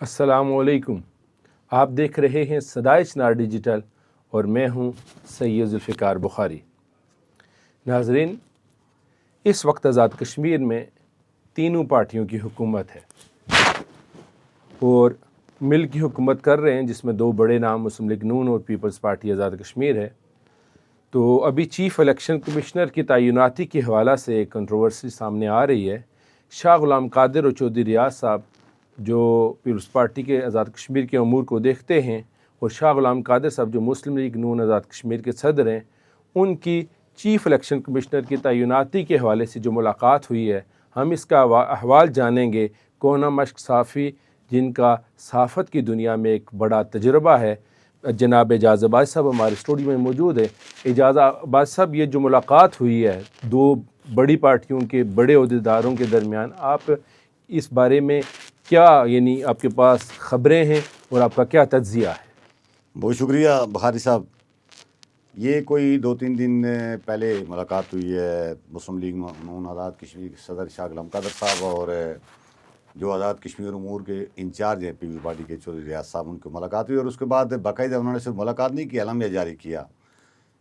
السلام علیکم. آپ دیکھ رہے ہیں صدائے چنار ڈیجیٹل اور میں ہوں سید ذوالفقار بخاری. ناظرین، اس وقت آزاد کشمیر میں تینوں پارٹیوں کی حکومت ہے اور مل کی حکومت کر رہے ہیں، جس میں دو بڑے نام مسلم لیگ نون اور پیپلز پارٹی آزاد کشمیر ہے. تو ابھی چیف الیکشن کمشنر کی تعیناتی کے حوالہ سے ایک کنٹروورسی سامنے آ رہی ہے. شاہ غلام قادر اور چودھری ریاض صاحب جو پیپلز پارٹی کے آزاد کشمیر کے امور کو دیکھتے ہیں، اور شاہ غلام قادر صاحب جو مسلم لیگ نون آزاد کشمیر کے صدر ہیں، ان کی چیف الیکشن کمشنر کی تعیناتی کے حوالے سے جو ملاقات ہوئی ہے، ہم اس کا احوال جانیں گے. کونا مشق صافی، جن کا صحافت کی دنیا میں ایک بڑا تجربہ ہے، جناب اعجاز عباس صاحب ہمارے اسٹوڈیو میں موجود ہے. اعجاز عباس صاحب، یہ جو ملاقات ہوئی ہے دو بڑی پارٹیوں کے بڑے عہدیداروں کے درمیان، آپ اس بارے میں کیا، یعنی آپ کے پاس خبریں ہیں اور آپ کا کیا تجزیہ ہے؟ بہت شکریہ بخاری صاحب. یہ کوئی 2-3 دن پہلے ملاقات ہوئی ہے مسلم لیگ نون آزاد کشمیر کے صدر شاہ غلام قادر صاحب اور جو آزاد کشمیر امور کے انچارج ہیں پیپلز پارٹی کے چودھری ریاض صاحب، ان کی ملاقات ہوئی. اور اس کے بعد باقاعدہ انہوں نے صرف ملاقات نہیں کی، اعلامیہ جاری کیا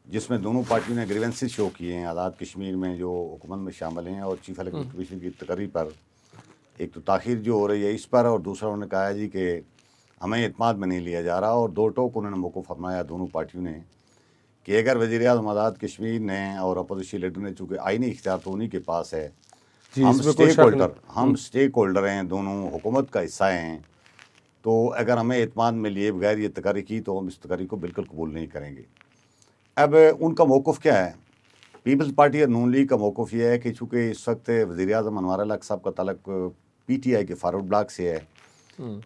جس میں دونوں پارٹیوں نے گریونسز شو کیے ہیں آزاد کشمیر میں جو حکومت میں شامل ہیں اور چیف الیکشن کمیشن کی تقرری پر. ایک تو تاخیر جو ہو رہی ہے اس پر، اور دوسرا انہوں نے کہا ہے جی کہ ہمیں اعتماد میں نہیں لیا جا رہا. اور دو ٹوک انہوں نے موقف اپنایا دونوں پارٹیوں نے کہ اگر وزیر اعظم آزاد کشمیر نے اور اپوزیشن لیڈر نے، چونکہ آئینی اختیار تو انہیں کے پاس ہے، ہم اسٹیک ہولڈر ہیں، دونوں حکومت کا حصہ ہیں، تو اگر ہمیں اعتماد میں لیے بغیر یہ تقرری کی تو ہم اس تقرری کو بالکل قبول نہیں کریں گے. اب ان کا موقف کیا ہے؟ پیپلز پارٹی اور نون لیگ کا موقف یہ ہے کہ چونکہ اس وقت وزیر اعظم انوار الحق صاحب کا تعلق پی ٹی آئی کے فارورڈ بلاک سے ہے،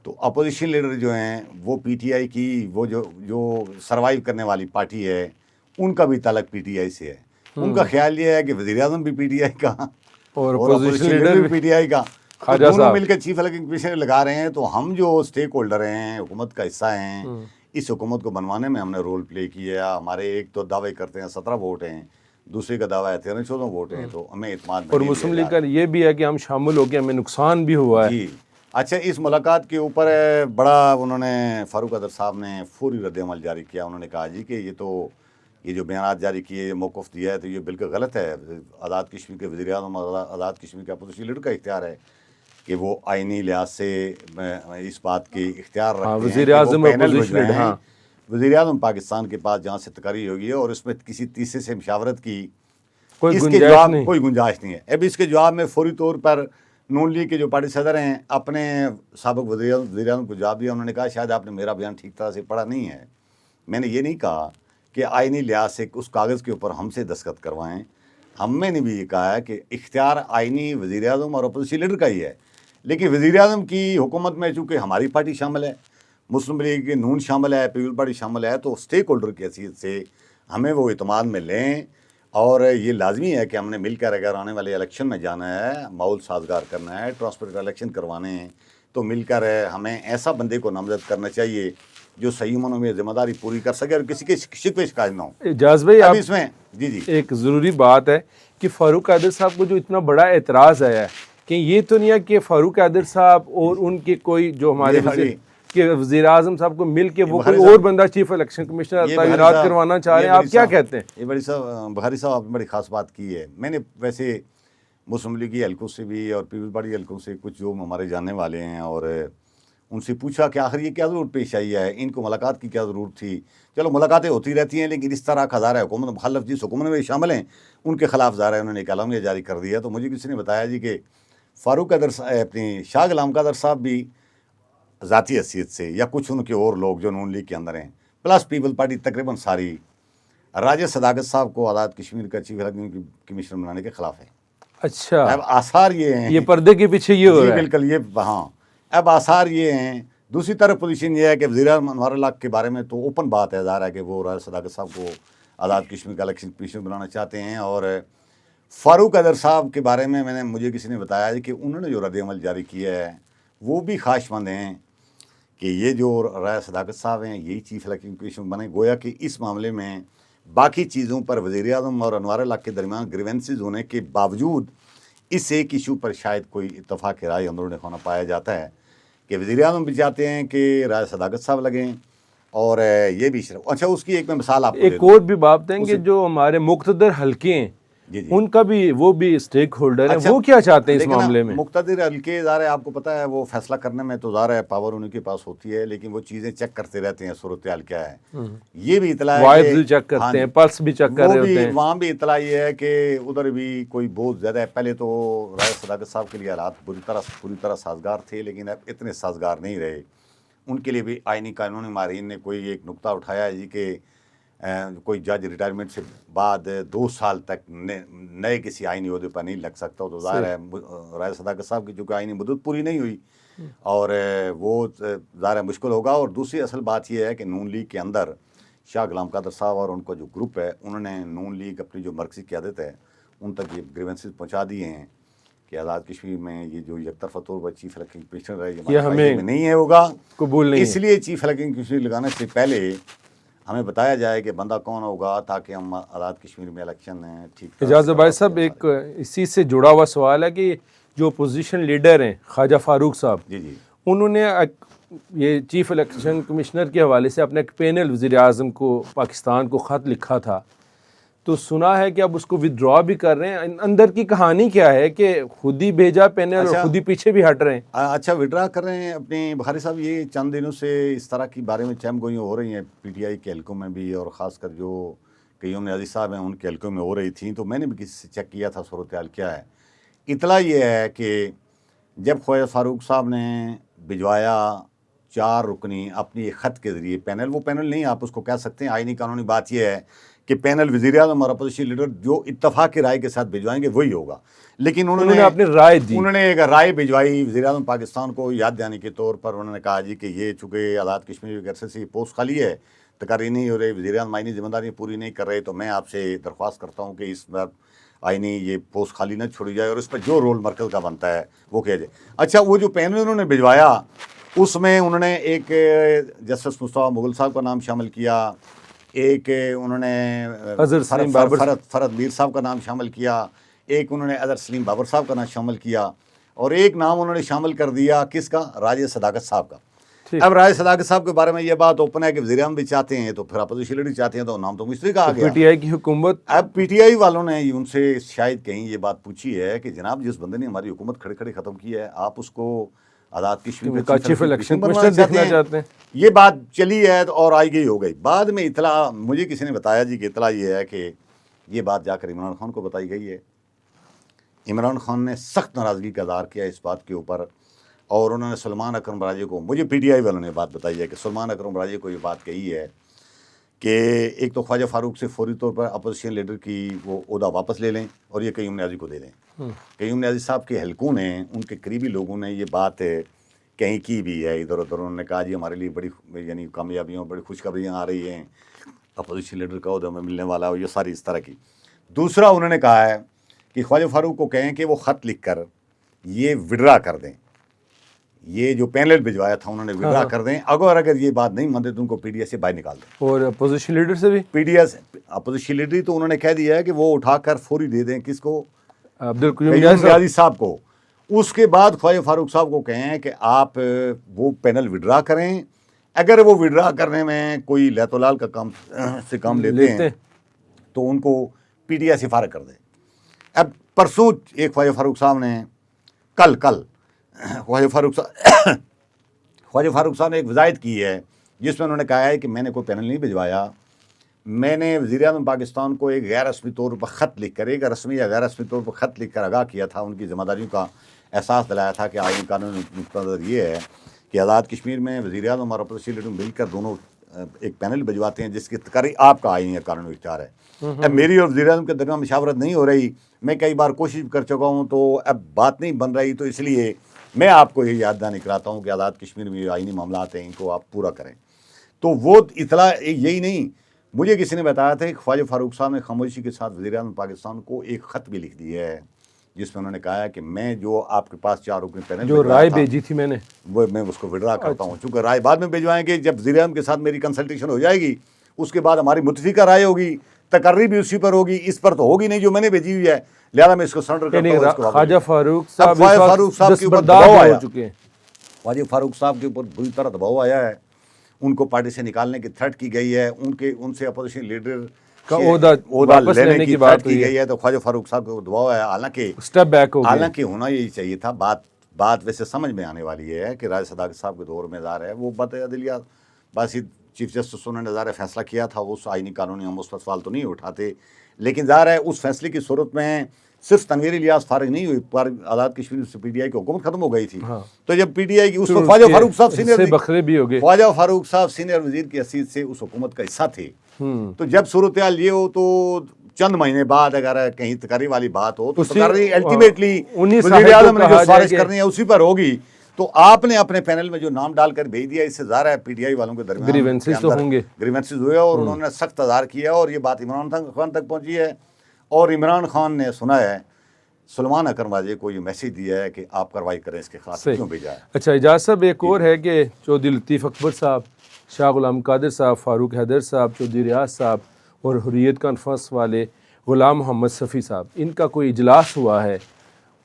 تو اپوزیشن لیڈر جو ہیں وہ پی ٹی آئی کی وہ جو سروائیو کرنے والی پارٹی ہے، ان کا بھی تعلق پی ٹی آئی سے ہے. ان کا خیال یہ ہے کہ وزیر اعظم بھی پی ٹی آئی کا اور اپوزیشن لیڈر بھی پی ٹی آئی کا، دونوں مل کے چیف الیکشن کمیشن لگا رہے ہیں. تو ہم جو اسٹیک ہولڈر ہیں، حکومت کا حصہ ہیں، اس حکومت کو بنوانے میں ہم نے رول پلے کیا. ہمارے ایک تو دعوے کرتے ہیں 17 ووٹ ہیں، دوسرے کا دعویٰ ہے 13-14 ووٹ ہیں، تو ہمیں اعتماد میں. اور مسلم لیگ کا یہ بھی ہے کہ ہم شامل ہو گئے، ہمیں نقصان بھی ہوا ہے. جی اچھا، اس ملاقات کے اوپر بڑا انہوں نے فاروق قادر صاحب نے فوری رد عمل جاری کیا. انہوں نے کہا جی کہ یہ جو بیانات جاری کیے، یہ موقف دیا ہے تو یہ بالکل غلط ہے. آزاد کشمیر کے وزیر اعظم آزاد کشمیر کے اپوزیشن لیڈر کا اختیار ہے کہ وہ آئینی لحاظ سے اس بات کی اختیار رکھتے ہیں. وزیر اعظم وزیر اعظم پاکستان کے پاس جہاں سے تقرری ہوگی ہے، اور اس میں کسی تیسرے سے مشاورت کی کوئی گنجائش نہیں ہے. اب اس کے جواب میں فوری طور پر نون لیگ کے جو پارٹی صدر ہیں اپنے سابق وزیر اعظم کو جواب دیا. انہوں نے کہا شاید آپ نے میرا بیان ٹھیک طرح سے پڑھا نہیں ہے. میں نے یہ نہیں کہا کہ آئینی لحاظ سے اس کاغذ کے اوپر ہم سے دستخط کروائیں. میں نے بھی یہ کہا ہے کہ اختیار آئینی وزیر اعظم اور اپوزیشن لیڈر کا ہی ہے، لیکن وزیر اعظم کی حکومت میں چونکہ ہماری پارٹی شامل ہے، مسلم لیگ نون شامل ہے، پیپلز پارٹی شامل ہے، تو اسٹیک ہولڈر کی حیثیت سے ہمیں وہ اعتماد میں لیں. اور یہ لازمی ہے کہ ہم نے مل کر اگر آنے والے الیکشن میں جانا ہے، ماحول سازگار کرنا ہے، ٹرانسپیرنٹ الیکشن کروانے ہیں، تو مل کر ہمیں ایسا بندے کو نامزد کرنا چاہیے جو صحیح معنوں میں ذمہ داری پوری کر سکے اور کسی کے شکوے شکایت نہ ہو. اعجاز بھائی، اب اس میں جی ایک ضروری بات ہے کہ فاروق قادر صاحب کو جو اتنا بڑا اعتراض آیا ہے کہ یہ تو نہیں ہے کہ فاروق قادر صاحب اور ان کے کوئی جو ہمارے وزیر اعظم صاحب کو مل کے وہ کوئی اور بندہ چیف الیکشن کمشنر تعینات کروانا چاہ رہے ہیں، آپ کیا کہتے ہیں؟ یہ بخاری صاحب آپ نے بڑی خاص بات کی ہے. میں نے ویسے مسلم لیگی حلقوں سے بھی اور پیپلز پارٹی حلقوں سے کچھ جو ہمارے جاننے والے ہیں، اور ان سے پوچھا کہ آخر یہ کیا ضرورت پیش آئی ہے، ان کو ملاقات کی کیا ضرورت تھی. چلو ملاقاتیں ہوتی رہتی ہیں، لیکن اس طرح ہزارہ حکومت مخالف جس حکومت میں شامل ہیں ان کے خلاف ظاہر ہے انہوں نے ایک اعلامیہ جاری کر دیا. تو مجھے کسی نے بتایا جی کہ فاروق قادر اپنی شاہ غلام قادر صاحب بھی ذاتی حیثیت سے یا کچھ ان کے اور لوگ جو نون لیگ کے اندر ہیں پلس پیپل پارٹی تقریباً ساری راجہ صداقت صاحب کو آزاد کشمیر کا چیف الیکشن کمیشنر بنانے کے خلاف ہے. اچھا، اب آثار یہ ہیں، یہ پردے کے پیچھے یہ ہو رہا ہے. بالکل، یہ ہاں. اب آثار یہ ہیں. دوسری طرف پوزیشن یہ ہے کہ وزیر اعظم انوار الحق کے بارے میں تو اوپن بات ہے، ظاہر ہے کہ وہ راجہ صداقت صاحب کو آزاد کشمیر کا الیکشن کمیشنر بنانا چاہتے ہیں. اور فاروق قادر صاحب کے بارے میں مجھے کسی نے بتایا کہ انہوں نے جو رد عمل جاری کیا ہے وہ بھی خواہشمند ہیں کہ یہ جو راجہ صداقت صاحب ہیں یہی چیف الیکشن کمیشنر بنے. گویا کہ اس معاملے میں باقی چیزوں پر وزیر اعظم اور انوار الحق کے درمیان گریونسز ہونے کے باوجود اس ایک ایشو پر شاید کوئی اتفاق رائے اندرون خانہ پایا جاتا ہے کہ وزیر اعظم بھی چاہتے ہیں کہ رائے صداقت صاحب لگیں اور یہ بھی اچھا اس کی ایک میں مثال آپ کو ایک اور بھی بات دیں کہ جو ہمارے مقتدر حلقے ہیں جی ان کا بھی وہ بھی اسٹیک ہولڈر ہیں، وہ کیا چاہتے ہیں اس معاملے میں؟ مقتدر حلقے ظاہر ہے آپ کو پتہ ہے وہ فیصلہ کرنے میں تو ظاہر ہے پاور ان کے پاس ہوتی ہے، لیکن وہ چیزیں چیک کرتے رہتے ہیں صورتحال کیا ہے، یہ بھی اطلاع ہے وائبز بھی چیک کرتے ہیں، پلس بھی چیک کر رہے ہوتے ہیں، وہاں بھی اطلاع یہ ہے کہ ادھر بھی کوئی بہت زیادہ ہے۔ پہلے تو رائے صداقت صاحب کے لیے حالات پوری طرح سازگار تھے، لیکن اب اتنے سازگار نہیں رہے۔ ان کے لیے بھی آئینی قانونی ماہرین نے کوئی ایک نقطہ اٹھایا ہے جی کہ کوئی جج ریٹائرمنٹ سے بعد 2 سال تک نئے کسی آئینی عہدے پر نہیں لگ سکتا، تو ظاہر ہے رائے صداقت صاحب کی چونکہ آئینی مدت پوری نہیں ہوئی اور وہ ظاہر ہے مشکل ہوگا۔ اور دوسری اصل بات یہ ہے کہ نون لیگ کے اندر شاہ غلام قادر صاحب اور ان کا جو گروپ ہے، انہوں نے نون لیگ اپنی جو مرکزی قیادت ہے ان تک یہ گریونسز پہنچا دیے ہیں کہ آزاد کشمیر میں یہ جو یک طرفہ طور پر چیف الیکشن کمشنر ہے یہ ہمیں نہیں ہے ہوگا قبول نہیں، اس لیے چیف الیکشن کمشنر لگانے سے پہلے ہمیں بتایا جائے کہ بندہ کون ہوگا تاکہ ہم آزاد کشمیر میں الیکشن ٹھیک۔ اجازت بھائی صاحب ایک اسی سے جڑا ہوا سوال ہے کہ جو اپوزیشن لیڈر ہیں خواجہ فاروق صاحب، جی انہوں نے یہ چیف الیکشن کمشنر کے حوالے سے اپنے ایک پینل وزیر اعظم کو پاکستان کو خط لکھا تھا، تو سنا ہے کہ اب اس کو ودرا بھی کر رہے ہیں۔ اندر کی کہانی کیا ہے کہ خود ہی بھیجا پینل اور خود ہی پیچھے بھی ہٹ رہے ہیں؟ اچھا ودرا کر رہے ہیں اپنے بخاری صاحب۔ یہ چند دنوں سے اس طرح کی بارے میں چہم گوئیاں ہو رہی ہیں پی ٹی آئی کے حلقوں میں بھی، اور خاص کر جو قیوم نیازی صاحب ہیں ان کے حلقوں میں ہو رہی تھیں، تو میں نے بھی کسی سے چیک کیا تھا صورتحال کیا ہے۔ اطلاع یہ ہے کہ جب خواجہ فاروق صاحب نے بھجوایا 4 رکنی اپنی ایک خط کے ذریعے پینل، وہ پینل نہیں آپ اس کو کہہ سکتے ہیں، آئینی قانونی بات یہ ہے کہ پینل وزیر اعظم اور اپوزیشن لیڈر جو اتفاق کی رائے کے ساتھ بھجوائیں گے وہی ہوگا، لیکن انہوں نے اپنی رائے دی، انہوں نے ایک رائے بھجوائی وزیر اعظم پاکستان کو یاد دہانی کے طور پر۔ انہوں نے کہا جی کہ یہ چونکہ آزاد کشمیر کے عرصے سے پوسٹ خالی ہے، تقرری نہیں ہو رہی، وزیر اعظم آئینی ذمہ داری پوری نہیں کر رہے، تو میں آپ سے درخواست کرتا ہوں کہ اس بار آئینی یہ پوسٹ خالی نہ چھوڑی جائے اور اس پر جو رول مرکز کا بنتا ہے وہ کیا جائے۔ اچھا وہ جو پینل انہوں نے بھجوایا اس میں انہوں نے ایک جسٹس مصطفیٰ مغل صاحب کا نام شامل کیا، ایک انہوں نے فرد میر صاحب کا نام شامل کیا، ایک انہوں نے اظہر سلیم بابر صاحب کا نام شامل کیا، اور ایک نام انہوں نے شامل کر دیا کس کا؟ راجہ صداقت صاحب کا۔ اب راجہ صداقت صاحب کے بارے میں یہ بات اوپن ہے کہ وزیر اعظم بھی چاہتے ہیں تو پھر اپوزیشن لیڈر چاہتے ہیں، تو نام تو مشترک آ گیا۔ پی ٹی آئی کی حکومت، اب پی ٹی آئی والوں نے ان سے شاید کہیں یہ بات پوچھی ہے کہ جناب جس بندے نے ہماری حکومت کھڑے کھڑے ختم کی ہے، آپ اس کو آزاد کشمیر میں چیف الیکشن کمشنر دیکھنا چاہتے ہیں۔ یہ بات چلی ہے اور آئی گئی ہو گئی۔ بعد میں اطلاع مجھے کسی نے بتایا جی کہ اطلاع یہ ہے کہ یہ بات جا کر عمران خان کو بتائی گئی ہے۔ عمران خان نے سخت ناراضگی کا اظہار کیا اس بات کے اوپر، اور انہوں نے سلمان اکرم راجے کو، مجھے پی ٹی آئی والوں نے بات بتائی ہے کہ سلمان اکرم راجے کو یہ بات کہی ہے کہ ایک تو خواجہ فاروق سے فوری طور پر اپوزیشن لیڈر کی وہ عہدہ واپس لے لیں اور یہ قیوم نیازی کو دے دیں۔ قیوم نیازی صاحب کے حلقوں نے، ان کے قریبی لوگوں نے یہ بات کہیں کی بھی ہے ادھر ادھر۔ انہوں نے کہا جی ہمارے لیے بڑی یعنی کامیابیاں، بڑی خوشخبریاں آ رہی ہیں، اپوزیشن لیڈر کا عہدہ میں ملنے والا ہو، یہ ساری اس طرح کی۔ دوسرا انہوں نے کہا ہے کہ خواجہ فاروق کو کہیں کہ وہ خط لکھ کر یہ ودرا کر دیں، یہ جو پینل بھجوایا تھا انہوں نے ودرا کر دیں، اگر یہ بات نہیں مانتے تو ان کو پی ڈی ایس سے باہر نکال دیں۔ اور اپوزیشن لیڈر سے بھی P D S opposition leader تو انہوں نے کہہ دیا ہے کہ وہ اٹھا کر فوری دے دیں کس کو؟ عبدالقیوم نیازی صاحب کو۔ اس کے بعد خواجہ فاروق صاحب کو کہیں کہ آپ وہ پینل ودرا کریں، اگر وہ ودرا کرنے میں کوئی لیت و لال کا کام سے کام لیتے ہیں تو ان کو پی ٹی آئی سے فارغ کر دیں۔ اب پرسوں ایک خواجہ فاروق صاحب نے کل خواجہ فاروق صاحب نے ایک وضاحت کی ہے جس میں انہوں نے کہا ہے کہ میں نے کوئی پینل نہیں بھجوایا، میں نے وزیر اعظم پاکستان کو ایک غیر رسمی طور پر خط لکھ کر، ایک رسمی یا غیر رسمی طور پر خط لکھ کر آگاہ کیا تھا، ان کی ذمہ داریوں کا احساس دلایا تھا کہ آئین قانون نقطہ نظر یہ ہے کہ آزاد کشمیر میں وزیر اعظم اور اپوزیشن لیڈر مل کر دونوں ایک پینل بھجواتے ہیں جس کی تقرری آپ کا آئین یا قانونی اختیار ہے۔ اب میری اور وزیر اعظم کے درمیان مشاورت نہیں ہو رہی، میں کئی بار کوشش کر چکا ہوں تو اب بات نہیں بن رہی، تو اس لیے میں آپ کو یہ یاد دہانی کراتا ہوں کہ آزاد کشمیر میں جو آئینی معاملات ہیں ان کو آپ پورا کریں۔ تو وہ اطلاع یہی نہیں، مجھے کسی نے بتایا تھا کہ خواجہ فاروق صاحب نے خاموشی کے ساتھ وزیر اعظم پاکستان کو ایک خط بھی لکھ دیا ہے جس میں انہوں نے کہا ہے کہ میں جو آپ کے پاس 4 رکن پینل جو رائے بھیجی تھی میں اس کو وڈرا کرتا ہوں، چونکہ رائے بعد میں بھیجوائیں گے، جب وزیر اعظم کے ساتھ میری کنسلٹیشن ہو جائے گی اس کے بعد ہماری متفقہ رائے ہوگی، تقرری بھی اسی پر ہوگی، اس پر تو ہوگی نہیں جو میں نے بھیجی ہوئی ہے، لہٰذا میں اس کو سرنڈر کرتا ہوں۔ خواجہ فاروق صاحب کے اوپر دباؤ آیا، خواجہ فاروق صاحب کے اوپر بری طرح دباؤ آیا ہے، ان کو پارٹی سے نکالنے کی تھریٹ کی گئی ہے، ان سے اپوزیشن لیڈر کا عہدہ لینے کی بات تھریٹ کی گئی ہے، تو خواجہ فاروق صاحب کو دباؤ ہے، حالانکہ اسٹیپ بیک ہو گیا. حالانکہ ہونا یہی چاہیے تھا. بات ویسے سمجھ میں آنے والی ہے کہ راجہ صداقت صاحب کے دور میں ظاہر ہے وہ بات عدلیہ باسی چیف جسٹس انہوں نے ظاہر فیصلہ کیا تھا، اس آئینی قانونی ہم اس پر سوال تو نہیں اٹھاتے، لیکن ظاہر ہے اس فیصلے کی صورت میں صرف تنویر الیاس فارغ نہیں ہوئی، پر آزاد کشمیر سے پی ٹی آئی کی حکومت ختم ہو گئی تھی. تو جب پی ٹی آئی کی اس وقت خواجہ فاروق صاحب سینئر بکرے بھی ہو گئے، خواجہ فاروق صاحب سینئر وزیر کی حیثیت سے اس حکومت کا حصہ تھے. تو جب صورتحال یہ ہو تو چند مہینے بعد اگر کہیں تقرری والی بات ہو تو تقرری الٹیمیٹلی وزیر اعظم نے جو سفارش کرنی ہے اسی پر ہوگی. تو آپ نے اپنے پینل میں جو نام ڈال کر بھیج دیا، اس سے ظاہر ہے پی ٹی آئی والوں کے درمیان گریونسز ہوئے اور انہوں نے سخت اظہار کیا اور یہ بات عمران خان تک پہنچی ہے. اور عمران خان نے سنا ہے سلمان اکرم واجے کو یہ میسیج دیا ہے کہ آپ کارروائی کریں، اس کے خلاف کیوں بھیجا ہے. اچھا اعجاز صاحب، ایک اور ہے کہ چودھری لطیف اکبر صاحب، شاہ غلام قادر صاحب، فاروق حیدر صاحب، چودھری ریاض صاحب اور حریت کانفرنس والے غلام محمد صفی صاحب، ان کا کوئی اجلاس ہوا ہے.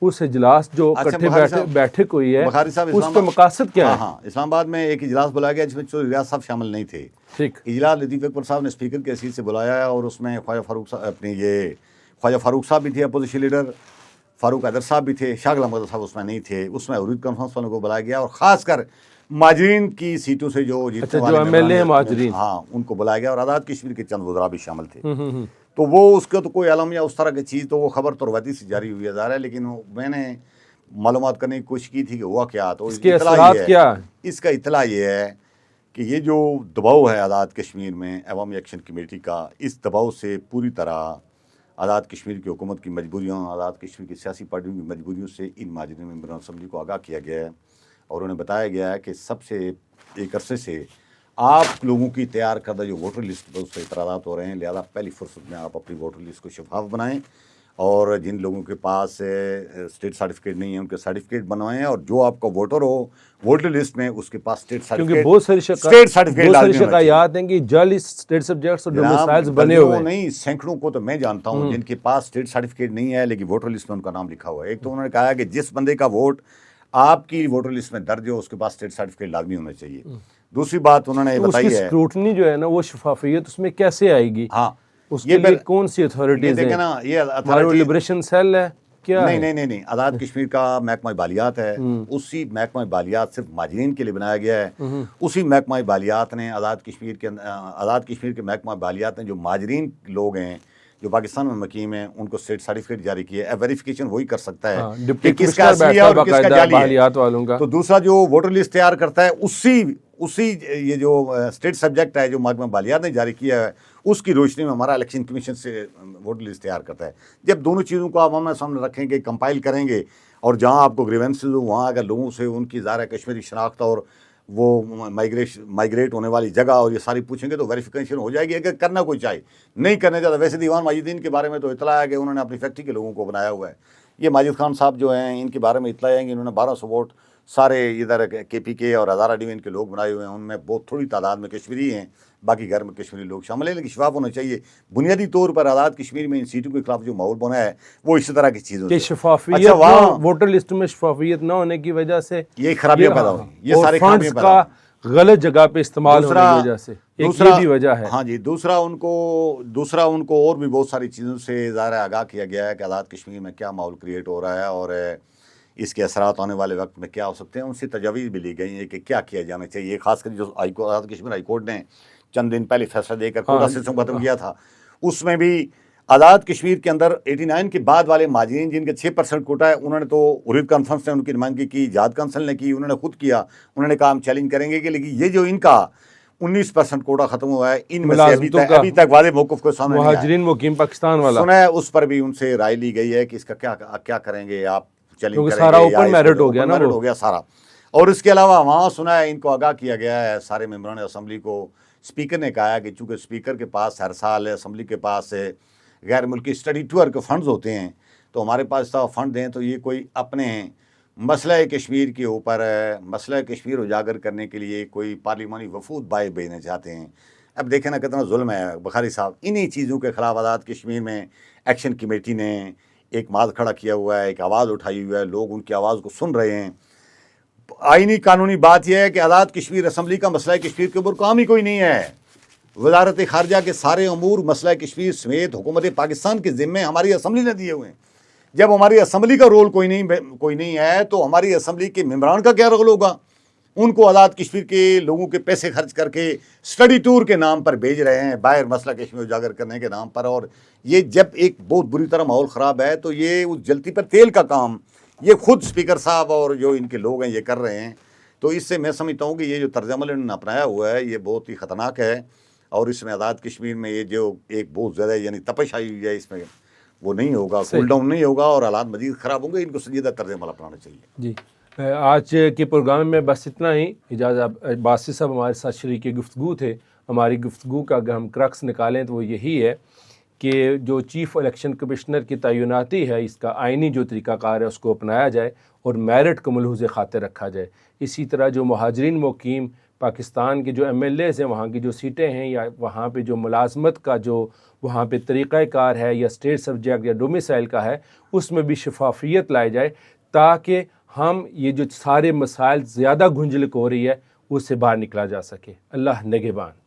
اس اجلاس جو اکٹھے بیٹھک ہوئی ہے اس کے مقاصد کیا ہے؟ ہاں اسلام آباد میں ایک اجلاس بلایا گیا جس میں چودھری ریاض صاحب شامل نہیں تھے. ٹھیک، اجلاس لطیف اکبر صاحب نے اسپیکر کی حیثیت سے بلایا ہے اور اس میں خواجہ فاروق صاحب بھی تھے اپوزیشن لیڈر، فاروق حیدر صاحب بھی تھے، شاہ غلام قادر صاحب اس میں نہیں تھے. اس میں حریت کانفرنس والوں کو بلایا گیا اور خاص کر مہاجرین کی سیٹوں سے جو جیتنے والے ایم ایل اے مہاجرین، ہاں ان کو بلایا گیا اور آزاد کشمیر کے چند وزراء بھی شامل تھے. تو وہ اس کا تو کوئی علم یا اس طرح کی چیز تو وہ خبر تو روایتی سے جاری ہوئی ہے ظاہر ہے، لیکن میں نے معلومات کرنے کی کوشش کی تھی کہ ہوا کیا. تو اس کے اثرات کیا؟ اس کا اطلاع یہ ہے کہ یہ جو دباؤ ہے آزاد کشمیر میں عوامی ایکشن کمیٹی کا، اس دباؤ سے پوری طرح آزاد کشمیر کی حکومت کی مجبوریوں، آزاد کشمیر کی سیاسی پارٹیوں کی مجبوریوں سے ان مہاجرین ممبران اسمبلی کو آگاہ کیا گیا ہے اور انہیں بتایا گیا ہے کہ سب سے ایک عرصے سے آپ لوگوں کی تیار کردہ جو ووٹر لسٹ پر اس سے اعتراضات ہو رہے ہیں، لہذا پہلی فرصت میں آپ اپنی ووٹر لسٹ کو شفاف بنائیں اور جن لوگوں کے پاس اسٹیٹ سرٹیفکیٹ نہیں ہے ان کے سرٹیفکیٹ بنوائیں، اور جو آپ کا ووٹر ہو ووٹر لسٹ میں اس کے پاس اسٹیٹ سرٹیفکیٹ، کیونکہ بہت ساری شکایات ہیں کہ جعلی اسٹیٹ سبجیکٹس اور ڈومیسائلز بنے ہوئے ہیں. نہیں، سینکڑوں کو تو میں جانتا ہوں جن کے پاس اسٹیٹ سرٹیفکیٹ نہیں ہے لیکن ووٹر لسٹ میں ان کا نام لکھا ہوا ہے. ایک تو انہوں نے کہا کہ جس بندے کا ووٹ آپ کی ووٹر لسٹ میں درج ہو اس کے پاس اسٹیٹ سرٹیفکیٹ لازمی ہونا چاہیے. دوسری بات انہوں نے بتائی ہے اس کی اسکروٹنی جو ہے نا وہ شفافیت اس میں کیسے آئے گی؟ ہاں اس کے لیے کون سی اتھارٹیز ہیں؟ یہ لبریشن سیل ہے کیا؟ نہیں، آزاد کشمیر کا محکمہ بالیات ہے. اسی محکمہ بالیات صرف مہاجرین کے لیے بنایا گیا ہے. اسی محکمہ بالیات نے آزاد کشمیر کے محکمہ بالیات نے جو مہاجرین لوگ ہیں جو پاکستان میں مقیم ہیں ان کو اسٹیٹ سرٹیفکیٹ جاری کیا ہے. ویریفیکیشن وہی کر سکتا ہے کہ کس کا اصلی ہے اور کس کا جعلی ہے. تو دوسرا جو ووٹر لسٹ تیار کرتا ہے اسی یہ جو اسٹیٹ سبجیکٹ ہے جو محکمہ بالیات نے جاری کیا ہے اس کی روشنی میں ہمارا الیکشن کمیشن سے ووٹر لسٹ تیار کرتا ہے. جب دونوں چیزوں کو آپ ہمیں سامنے رکھیں گے، کمپائل کریں گے اور جہاں آپ کو گریونسز ہو وہاں اگر لوگوں سے ان کی ظاہر کشمیری شناخت اور وہ مائگریٹ ہونے والی جگہ اور یہ ساری پوچھیں گے تو ویریفیکیشن ہو جائے گی. اگر کرنا کوئی چاہے نہیں کرنے چاہتا. ویسے دیوان ماجدین کے بارے میں تو اطلاع ہے کہ انہوں نے اپنی فیکٹری کے لوگوں کو بنایا ہوا ہے. یہ ماجد خان صاحب جو ہیں ان کے بارے میں اطلاع ہے کہ انہوں نے 1200 ووٹ سارے ادھر کے پی کے اور ہزارہ ڈویژن کے لوگ بنائے ہوئے ہیں. ان میں بہت تھوڑی تعداد میں کشمیری ہیں، باقی گھر میں کشمیری لوگ شامل ہیں. لیکن شفاف ہونا چاہیے. بنیادی طور پر آزاد کشمیر میں ان سیٹوں کے خلاف جو ماحول بنا ہے وہ اسی طرح کی چیزوں سے شفافیت ووٹر لسٹ میں شفافیت نہ ہونے کی وجہ سے یہ خرابیاں پیدا ہوئی، یہ سارے خرابیاں پیدا ہوئی، غلط جگہ پہ استعمال ہونے کی وجہ سے ایک یہ بھی وجہ ہے. ہاں جی، دوسرا ان کو اور بھی بہت ساری چیزوں سے ظاہر آگاہ کیا گیا ہے کہ آزاد کشمیر میں کیا ماحول کریٹ ہو رہا ہے اور اس کے اثرات آنے والے وقت میں کیا ہو سکتے ہیں. ان سے تجاویز بھی لی گئی ہیں کہ کیا کیا جانا چاہیے. خاص کر جو آزاد کشمیر ہائی کورٹ نے چند دن پہلے فیصلہ دے کر کوٹا سسٹم ختم کیا تھا، اس میں بھی آزاد کشمیر کے اندر 89 کے بعد والے مہاجرین جن کے 6% کوٹا ہے انہوں نے تو حریت کانفرنس نے ان کی نمائندگی کی، جہاد کونسل نے کی، انہوں نے خود کیا. انہوں نے کہا ہم چیلنج کریں گے کہ لیکن یہ جو ان کا 19% کوٹا ختم ہوا ہے ان میں سے ابھی تک واضح موقف کو سامنے نہیں آیا. مہاجرین مقیم پاکستان والا سنا ہے اس پر بھی ان سے رائے لی گئی ہے کہ اس کا کیا کریں گے، آپ چیلنج کریں گے. سارا اوپن میرٹ ہو گیا نا، ہو گیا سارا. اور اس کے علاوہ وہاں سنا ہے ان کو آگاہ کیا گیا ہے سارے ممبران اسمبلی کو. اسپیکر نے کہا ہے کہ چونکہ اسپیکر کے پاس ہر سال اسمبلی کے پاس غیر ملکی اسٹڈی ٹور کے فنڈز ہوتے ہیں تو ہمارے پاس فنڈ دیں تو یہ کوئی اپنے مسئلہ کشمیر کے اوپر مسئلہ کشمیر اجاگر کرنے کے لیے کوئی پارلیمانی وفود بائے بھیجنا چاہتے ہیں. اب دیکھیں نا کتنا ظلم ہے بخاری صاحب. انہی چیزوں کے خلاف آزاد کشمیر میں ایکشن کمیٹی نے ایک ماد کھڑا کیا ہوا ہے، ایک آواز اٹھائی ہوئی ہے، لوگ ان کی آواز کو سن رہے ہیں. آئینی قانونی بات یہ ہے کہ آزاد کشمیر اسمبلی کا مسئلہ کشمیر کے اوپر کام ہی کوئی نہیں ہے. وزارت خارجہ کے سارے امور مسئلہ کشمیر سمیت حکومت پاکستان کے ذمے ہماری اسمبلی نے دیے ہوئے ہیں. جب ہماری اسمبلی کا رول کوئی نہیں ہے تو ہماری اسمبلی کے ممبران کا کیا رول ہوگا؟ ان کو آزاد کشمیر کے لوگوں کے پیسے خرچ کر کے اسٹڈی ٹور کے نام پر بھیج رہے ہیں باہر مسئلہ کشمیر اجاگر کرنے کے نام پر. اور یہ جب ایک بہت بری طرح ماحول خراب ہے تو یہ اس جلتی پر تیل کا کام یہ خود اسپیکر صاحب اور جو ان کے لوگ ہیں یہ کر رہے ہیں. تو اس سے میں سمجھتا ہوں کہ یہ جو طرز عمل انہوں نے اپنایا ہوا ہے یہ بہت ہی خطرناک ہے. اور اس میں آزاد کشمیر میں یہ جو ایک بہت زیادہ یعنی تپش آئی ہوئی ہے اس میں وہ نہیں ہوگا, کول ڈاؤن نہیں ہوگا اور حالات مزید خراب ہوں گے. ان کو سنجیدہ طرز عمل اپنانا چاہیے. جی آج کے پروگرام میں بس اتنا ہی. اجازت باسی صاحب ہمارے ساتھ شریک گفتگو تھے. ہماری گفتگو کا اگر ہم کرکس نکالیں تو وہ یہی ہے کہ جو چیف الیکشن کمشنر کی تعیناتی ہے اس کا آئینی جو طریقہ کار ہے اس کو اپنایا جائے اور میرٹ کو ملحوظ خاطر رکھا جائے. اسی طرح جو مہاجرین مقیم پاکستان کے جو ایم ایل ایز ہیں وہاں کی جو سیٹیں ہیں یا وہاں پہ جو ملازمت کا جو وہاں پہ طریقہ کار ہے یا اسٹیٹ سبجیکٹ یا ڈومیسائل کا ہے اس میں بھی شفافیت لائی جائے تاکہ ہم یہ جو سارے مسائل زیادہ گھنجلک ہو رہی ہے اس سے باہر نکلا جا سکے. اللہ نگہبان.